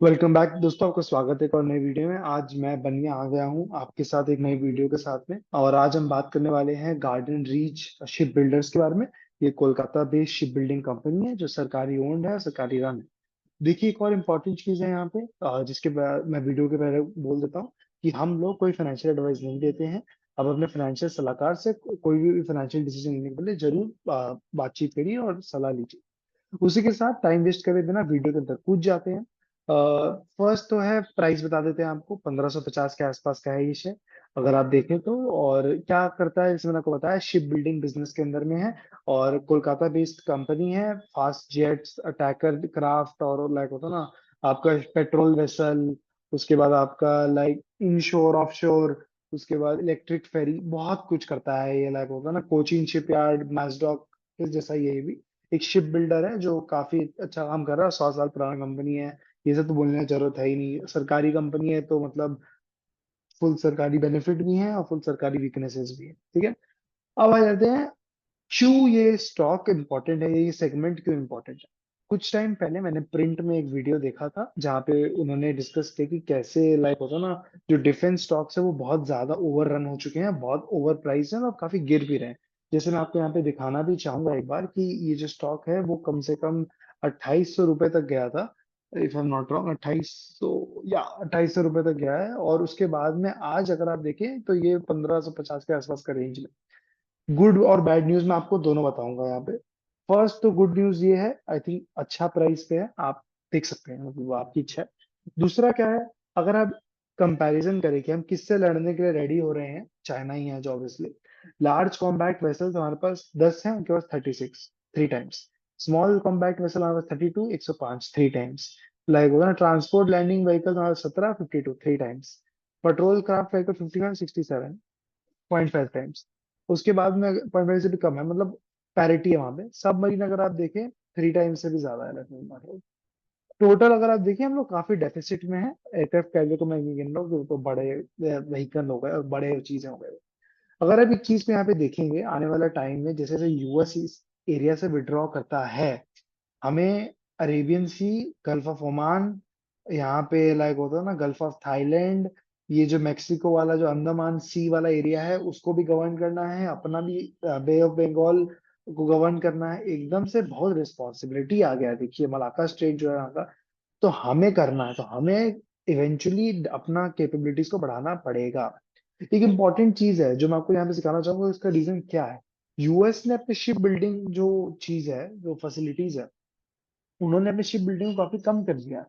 Welcome back दोस्तों, आपका स्वागत है एक और नई वीडियो में। आज मैं बनिया आ गया हूँ आपके साथ एक नई वीडियो के साथ में। और आज हम बात करने वाले हैं गार्डन रीच शिप बिल्डर्स के बारे में। ये Kolkata based ship building company है जो सरकारी ओन्ड है, सरकारी रन है। देखिए, एक और इम्पोर्टेंट चीज है यहाँ पे, मैं वीडियो के पहले बोल देता हूँ कि हम लोग कोई फाइनेंशियल एडवाइस नहीं देते हैं। अब अपने फाइनेंशियल सलाहकार से कोई भी फाइनेंशियल डिसीजन लेने के पहले जरूर बातचीत करिए और सलाह लीजिए। उसी के साथ टाइम वेस्ट करे बिना वीडियो के अंदर कूद जाते हैं। फर्स्ट तो है, प्राइस बता देते हैं आपको। 1550 के आसपास का है ये शेयर, अगर आप देखें तो। और क्या करता है, जैसे मैंने आपको बताया, शिप बिल्डिंग बिजनेस के अंदर में है। और कोलकाता बेस्ड कंपनी है। फास्ट जेट्स, अटैकर क्राफ्ट, और लाइक होता है ना आपका पेट्रोल वेसल, उसके बाद आपका लाइक इनशोर ऑफशोर, उसके बाद इलेक्ट्रिक फेरी, बहुत कुछ करता है ये। लाइक होता है ना कोचिन शिपयार्ड, मैसडॉक जैसा ये भी एक शिप बिल्डर है जो काफी अच्छा काम कर रहा है। 100 साल पुरानी कंपनी है। ये सब तो बोलने की जरूरत है ही नहीं, सरकारी कंपनी है तो मतलब फुल सरकारी बेनिफिट भी है और फुल सरकारी वीकनेसेस भी है। ठीक है, अब आ जाते हैं क्यों ये स्टॉक इम्पोर्टेंट है, ये सेगमेंट क्यों इम्पोर्टेंट है। कुछ टाइम पहले मैंने प्रिंट में एक वीडियो देखा था जहाँ पे उन्होंने डिस्कस किया कि कैसे लाइक होता है ना, जो डिफेंस स्टॉक्स है वो बहुत ज्यादा ओवर रन हो चुके हैं, बहुत ओवर प्राइस है और काफी गिर भी रहे हैं। जैसे मैं आपको यहाँ पे दिखाना भी चाहूंगा एक बार कि ये जो स्टॉक है वो कम से कम 2800 रुपए तक गया था। If I am not wrong, 2800 या 2800 रुपए तक गया है। और उसके बाद में आज अगर आप देखें तो ये 1550 के आसपास का रेंज में। गुड और बैड न्यूज मैं आपको दोनों बताऊंगा यहाँ पे। फर्स्ट तो गुड न्यूज ये है, आई थिंक अच्छा प्राइस पे है, आप देख सकते हैं, मतलब वो आपकी इच्छा है। दूसरा क्या है, अगर आप कंपैरिजन करें कि हम किससे लड़ने के लिए रेडी हो रहे हैं, चाइना ही है जो ऑब्वियसली। लार्ज कॉम्बैक्ट वेसल्स हमारे पास 10 है, उनके पास 36, 3 टाइम्स। स्मॉल कॉम्बैक्ट वेसल हमारे पास 32, 105, 3 टाइम्स। लाइक होगा ना ट्रांसपोर्ट लैंडिंग व्हीकल हमारे 17, 52, 3 times. Petrol craft vehicle 55, 67, 0.5 times. उसके बाद में पॉइंट फाइव से भी कम है, मतलब पैरिटी है वहां पे। सब मरीन अगर आप देखें 3 टाइम्स से भी ज्यादा है लगभग। टोटल अगर आप देखें हम लोग काफी डेफिसिट में है। एयरक्राफ्ट कैरियर को मैं नहीं गिन रहा हूँ क्योंकि तो बड़े व्हीकल हो गए और बड़े चीजें हो गए। अगर आप एक चीज पे यहाँ पे देखेंगे, आने वाला टाइम में जैसे जैसे यूएस इस एरिया से विड्रॉ करता है, हमें Arabian sea, gulf of Oman, यहाँ पे लाइक होता है ना गल्फ ऑफ थाईलैंड, ये जो मेक्सिको वाला जो अंडमान सी वाला एरिया है उसको भी गवर्न करना है, अपना भी बे ऑफ बंगाल को गवर्न करना है। एकदम से बहुत रिस्पॉन्सिबिलिटी आ गया है। देखिए मलाका स्ट्रेट जो है यहाँ का, तो हमें करना है, तो हमें इवेंचुअली अपना कैपेबिलिटीज को बढ़ाना पड़ेगा। एक इंपॉर्टेंट चीज है जो मैं आपको यहाँ पे सिखाना चाहूंगा, इसका रीजन क्या है। यूएस ने अपने शिप बिल्डिंग जो चीज है, जो फैसिलिटीज है, उन्होंने अपनी शिप बिल्डिंग को काफी कम कर दिया है।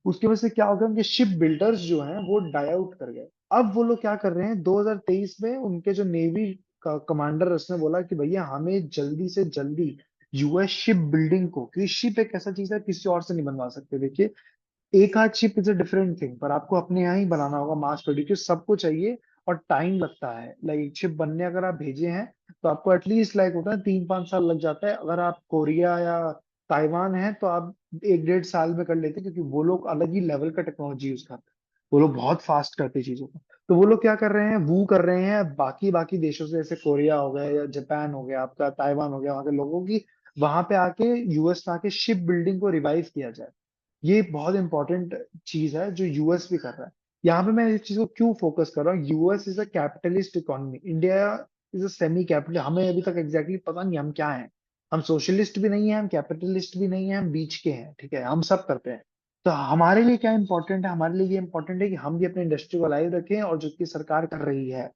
उसकी वजह से क्या हो गया, उनके शिप बिल्डर्स जो हैं वो डाई आउट कर गए। अब वो लोग क्या कर रहे हैं, 2023 में उनके जो नेवी का कमांडर उसने बोला कि भैया हमें जल्दी से जल्दी यूएस शिप बिल्डिंग को, क्योंकि शिप एक ऐसा चीज है किसी और से नहीं बनवा सकते। देखिए, एक आध ship is a different thing, पर आपको अपने यहाँ ही बनाना होगा मास प्रोड्यूस, सबको चाहिए और टाइम लगता है। लाइक एक शिप बनने अगर आप भेजे हैं तो आपको एटलीस्ट लाइक होता है 3-5 साल लग जाता है। अगर आप कोरिया या ताइवान है तो आप 1-1.5 साल में कर लेते हैं, क्योंकि वो लोग अलग ही लेवल का टेक्नोलॉजी यूज करते हैं। वो लोग बहुत फास्ट करते हैं चीजों को। तो वो लोग क्या कर रहे हैं, वो कर रहे हैं बाकी बाकी देशों से, जैसे कोरिया हो गया या जापान हो गया, आपका ताइवान हो गया, वहां के लोगों की वहां पे आके यूएस में आके शिप बिल्डिंग को रिवाइव किया जाए। ये बहुत इंपॉर्टेंट चीज है जो यूएस भी कर रहा है। यहाँ पे मैं इस चीज को क्यों फोकस कर रहा हूँ, US is a capitalist economy, India is a semi capital. हमें अभी तक एग्जैक्टली पता नहीं हम क्या हैं। हम सोशलिस्ट भी नहीं है, हम कैपिटलिस्ट भी नहीं है, हम बीच के हैं। ठीक है, हम सब करते हैं। तो हमारे लिए क्या इंपॉर्टेंट है, हमारे लिए ये इंपॉर्टेंट है कि हम भी अपने इंडस्ट्री को लाइव रखें, और जो कि सरकार कर रही है,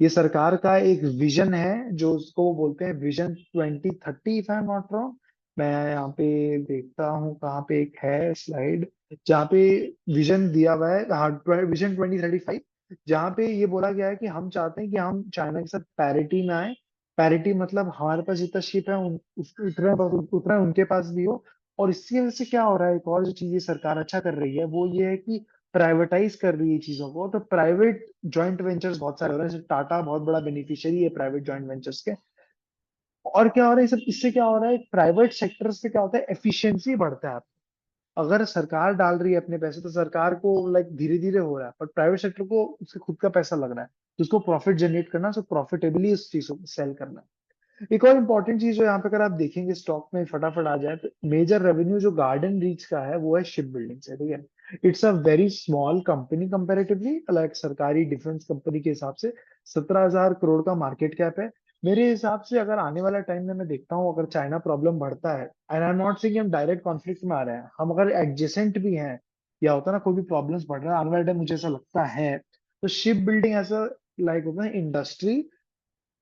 ये सरकार का एक विजन है जो उसको वो बोलते हैं vision 2030, if I am not wrong. मैं यहाँ पे देखता हूँ कहाँ पे एक है स्लाइड जहाँ पे विजन दिया हुआ है, हाँ, विजन 2035, जहाँ पे ये बोला गया है कि हम चाहते हैं कि हम चाइना के साथ पैरिटी में आए। पैरिटी मतलब हमारे पास जितना शिप है उतना उतना उनके पास भी हो। और इसकी वजह से क्या हो रहा है, एक और जो चीज ये सरकार अच्छा कर रही है वो ये है कि प्राइवेटाइज कर रही है चीजों को। तो प्राइवेट जॉइंट वेंचर्स बहुत सारे हो रहे हैं, जैसे टाटा बहुत बड़ा बेनिफिशियरी है प्राइवेट जॉइंट वेंचर्स के। और क्या हो रहा है, सब इससे क्या हो रहा है, प्राइवेट सेक्टर से क्या होता है, एफिशिएंसी बढ़ता है। अगर सरकार डाल रही है अपने पैसे तो सरकार को लाइक धीरे धीरे हो रहा है, पर प्राइवेट सेक्टर को उसके खुद का पैसा लग रहा है, तो उसको प्रॉफिट जनरेट करना, सो प्रॉफिटेबली उस चीज को सेल करना। एक और इम्पोर्टेंट चीज जो यहाँ पे अगर आप देखेंगे स्टॉक में फटाफट आ जाए, तो मेजर रेवेन्यू जो गार्डन रीच का है वो है शिप बिल्डिंग से। ठीक है, it's a very small company comparatively, like सरकारी डिफेंस कंपनी के हिसाब से 17,000 करोड़ का मार्केट कैप है। मेरे हिसाब से अगर आने वाला टाइम में मैं देखता हूँ, अगर चाइना प्रॉब्लम बढ़ता है, and I am not saying हम डायरेक्ट कॉन्फ्लिक्ट में आ रहे हैं, हम अगर एडजेसेंट भी हैं, या होता है ना कोई भी प्रॉब्लम्स बढ़ रहा है आने वाले टाइम, मुझे ऐसा लगता है, तो शिप बिल्डिंग ऐसा लाइक होता है industry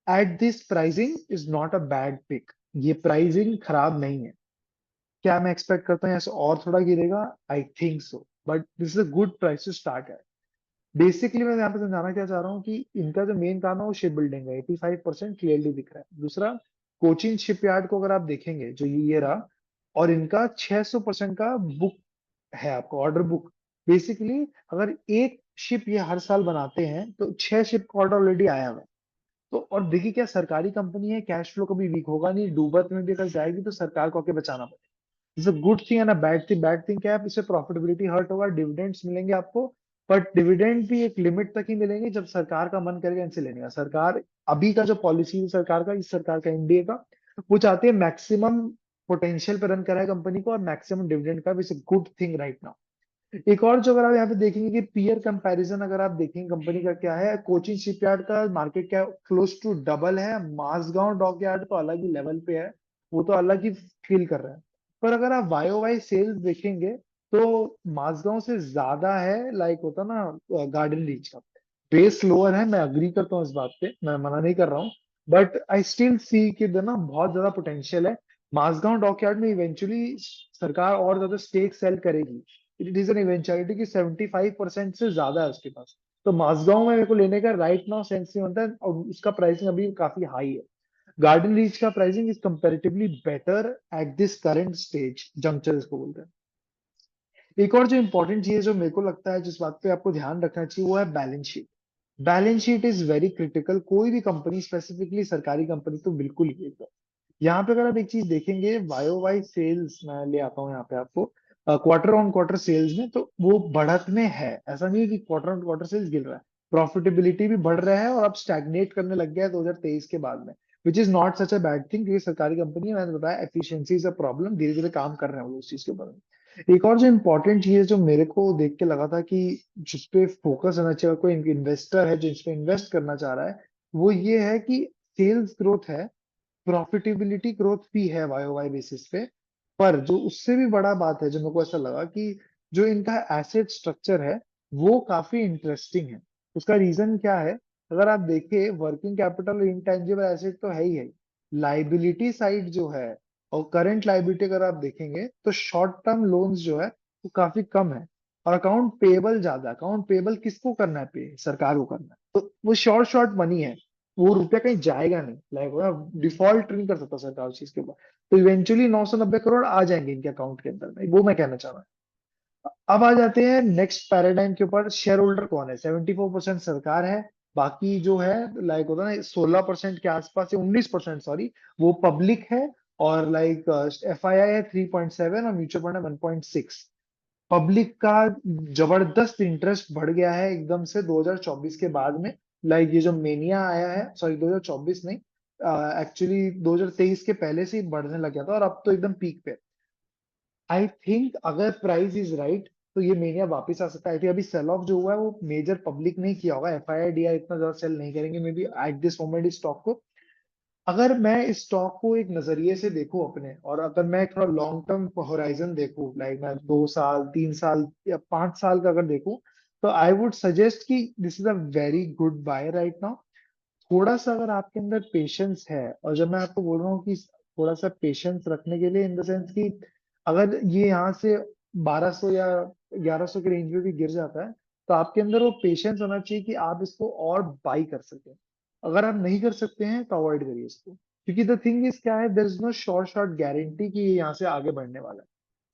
at this pricing is not a bad pick. ये प्राइसिंग खराब नहीं है। क्या मैं एक्सपेक्ट करता हूँ ऐसे और थोड़ा गिरेगा? I think so, but this is a good price to start है। बेसिकली मैं यहाँ पे समझाना क्या चाह रहा हूँ कि इनका जो मेन काम है वो शिप बिल्डिंग है, 85% क्लियरली दिख रहा है। दूसरा, कोचिन शिपयार्ड को अगर आप देखेंगे, जो ये रहा, और इनका 600% का बुक है, आपका ऑर्डर बुक। बेसिकली अगर एक शिप ये हर साल बनाते हैं तो 6 शिप का ऑर्डर ऑलरेडी आया हुआ है। तो और देखिए, क्या सरकारी कंपनी है, कैश फ्लो कभी वीक होगा नहीं, डूबत में भी अगर जाएगी तो सरकार को आके बचाना पड़ेगा। It's a good thing and a bad thing. Bad thing क्या है, इससे प्रॉफिटेबिलिटी हर्ट होगा, डिविडेंड्स मिलेंगे आपको, बट डिविडेंड भी एक लिमिट तक ही मिलेंगे जब सरकार का मन करेगा इनसे लेने का। सरकार अभी का जो पॉलिसी है सरकार का, इस सरकार का, एनडीए का, वो चाहती है मैक्सिमम पोटेंशियल पे रन कराए कंपनी को और मैक्सिमम डिविडेंड का। It's a good thing right now. एक और जो अगर आप यहाँ पे देखेंगे कि पीयर कंपैरिजन अगर आप देखेंगे कंपनी का क्या है, कोचिन शिपयार्ड का मार्केट क्या क्लोज टू डबल है, माजगांव डॉकयार्ड तो अलग ही लेवल पे है, वो तो अलग ही फील कर रहा है। पर अगर आप वाई ओ वाई सेल्स देखेंगे तो माजगांव से ज्यादा है, लाइक होता ना गार्डन रीच का। बेस लोअर है, मैं अग्री करता हूँ इस बात पे, मैं मना नहीं कर रहा हूँ, बट आई स्टिल सी कि ना बहुत ज्यादा पोटेंशियल है। माजगांव डॉकयार्ड में इवेंचुअली सरकार और ज्यादा स्टेक सेल करेगी। इट इज एन इवेंचुअलिटी कि 75% से ज्यादा है उसके पास। तो माजगांव में मेरे को लेने का राइट नाउ सेंस नहीं होता है, और उसका प्राइसिंग अभी काफी हाई है। गार्डन रीच का pricing is comparatively better at this current stage, juncture इसको बोलते हैं। एक और जो इंपॉर्टेंट चीज है जो मेरे को लगता है जिस बात पे आपको ध्यान रखना चाहिए, वो है balance sheet. Balance sheet is very critical, कोई भी कंपनी, स्पेसिफिकली सरकारी कंपनी तो बिल्कुल ही एकदम। यहाँ पे अगर आप एक चीज देखेंगे, वाई वाई सेल्स मैं ले आता हूँ यहाँ पे आपको, क्वार्टर ऑन क्वार्टर सेल्स में, तो वो बढ़त में है। ऐसा नहीं है कि क्वार्टर ऑन क्वार्टर सेल्स गिर रहा है, प्रॉफिटेबिलिटी भी बढ़ रहा है, और अब स्टैग्नेट करने लग गया है 2023 के बाद में, which is not such a bad thing, क्योंकि सरकारी कंपनी है, मैंने बताया एफिशिएंसी इज अ प्रॉब्लम, धीरे धीरे काम कर रहे हैं वो लोग उस चीज के ऊपर। एक और जो इम्पोर्टेंट चीज है जो मेरे को देख के लगा था कि जिसपे फोकस रहना चाहिए, अगर कोई इन्वेस्टर है जो इस पे इन्वेस्ट करना चाह रहा है, वो ये है कि सेल्स ग्रोथ है, प्रॉफिटेबिलिटी ग्रोथ भी है वाई वाई बेसिस पे। पर जो उससे भी बड़ा बात है, जो मेरे को ऐसा लगा कि जो इनका एसेट स्ट्रक्चर है वो काफी इंटरेस्टिंग है। उसका रीजन क्या है, अगर आप देखिए, वर्किंग कैपिटल इंटेंजिबल एसेट तो है ही है, लाइबिलिटी साइड जो है, और करंट लाइबिलिटी अगर आप देखेंगे तो शॉर्ट टर्म लोन्स जो है वो काफी कम है, और अकाउंट पेबल ज्यादा है। अकाउंट पेबल किसको करना है? पे सरकार को करना है, तो वो शॉर्ट शॉर्ट मनी है, वो रुपया कहीं जाएगा नहीं, लाइक डिफॉल्ट नहीं कर सकता सरकार उस चीज के ऊपर। तो इवेंचुअली 990 करोड़ आ जाएंगे इनके अकाउंट के अंदर में, वो मैं कहना चाह रहा हूँ। अब आ जाते हैं नेक्स्ट पैराडाइम के ऊपर, शेयर होल्डर कौन है? 74% सरकार है, बाकी जो है लाइक होता है ना 16% के आसपास, या 19% सॉरी, वो पब्लिक है, और लाइक एफ आई आई है 3.7, और म्यूचुअल फंड है 1.6। पब्लिक का जबरदस्त इंटरेस्ट बढ़ गया है एकदम से 2024 के बाद में। लाइक ये जो मेनिया आया है, सॉरी 2024 नहीं, एक्चुअली 2023 के पहले से ही बढ़ने लग गया था, और अब तो एकदम पीक पे। आई थिंक अगर प्राइस इज राइट तो ये मेनिया वापस आ सकता है। I think अभी सेल ऑफ जो हुआ है वो मेजर पब्लिक नहीं किया होगा, F I I D I इतना ज्यादा सेल नहीं करेंगे may be at this moment इस स्टॉक को। अगर मैं इस स्टॉक को एक नजरिए से देखूं अपने, और अगर मैं थोड़ा लॉन्ग टर्म होराइजन देखूं, लाइक मैं 2 साल 3 साल या 5 साल का अगर देखूं, तो आई वुड सजेस्ट कि this is a very good buy right now. थोड़ा सा अगर आपके अंदर पेशेंस है, और जब मैं आपको बोल रहा हूँ कि थोड़ा सा पेशेंस रखने के लिए, इन द सेंस कि अगर ये यहाँ से 1200 या 1100 के रेंज में भी गिर जाता है, तो आपके अंदर वो पेशेंस होना चाहिए कि आप इसको और बाई कर सकें। अगर आप नहीं कर सकते हैं तो अवॉइड करिए इसको, क्योंकि द थिंग इज क्या है, there is no short short guarantee कि ये यहाँ से आगे बढ़ने वाला है।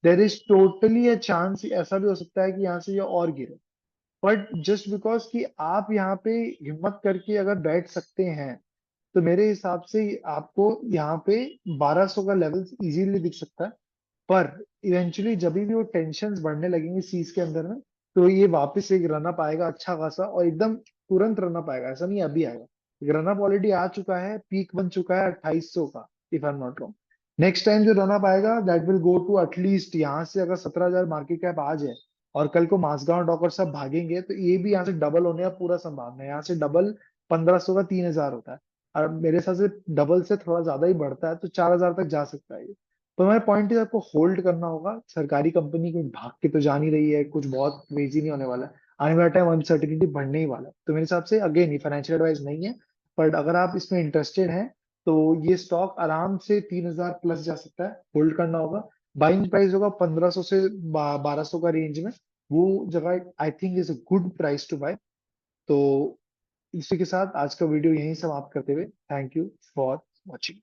There is totally a chance, ऐसा भी हो सकता है कि यहाँ से ये और गिरे। बट जस्ट बिकॉज कि आप यहाँ पे हिम्मत करके अगर बैठ सकते हैं, तो मेरे हिसाब से आपको यहाँ पे 1200 का लेवल इजीली दिख सकता है। पर इवेंचुअली जब भी वो टेंशन बढ़ने लगेंगे सीज के अंदर में, तो ये वापस एक रन अप आएगा अच्छा खासा, और एकदम तुरंत रन अप आएगा, ऐसा नहीं है अभी आएगा। रन अप ऑलरेडी आ चुका है, पीक बन चुका है 2800 का, if I am not wrong. Next time जो रन अप आएगा that will go to at least, यहाँ से अगर 17,000 मार्केट कैप आ जाए, और कल को मासगांव डॉकर साहब भागेंगे तो ये भी यहाँ से डबल होने का पूरा संभावना है। यहाँ से डबल 1500 का 3000 होता है, और मेरे हिसाब से डबल से थोड़ा ज्यादा ही बढ़ता है, तो 4000 तक जा सकता है ये। तो मेरा पॉइंट है, आपको होल्ड करना होगा। सरकारी कंपनी कोई भाग के तो जा नहीं रही है, कुछ बहुत क्रेजी नहीं होने वाला है। आने वाला टाइम अनसर्टिनिटी बढ़ने ही वाला है। तो मेरे हिसाब से अगेन ये फाइनेंशियल एडवाइस नहीं है, बट अगर आप इसमें इंटरेस्टेड हैं तो ये स्टॉक आराम से 3000 प्लस जा सकता है। होल्ड करना होगा। बाइंग प्राइस होगा 1500 से 1200 का रेंज में। वो जगह I think is a good price to buy. तो इसी के साथ आज का वीडियो यहीं समाप्त करते हुए, थैंक यू फॉर वॉचिंग।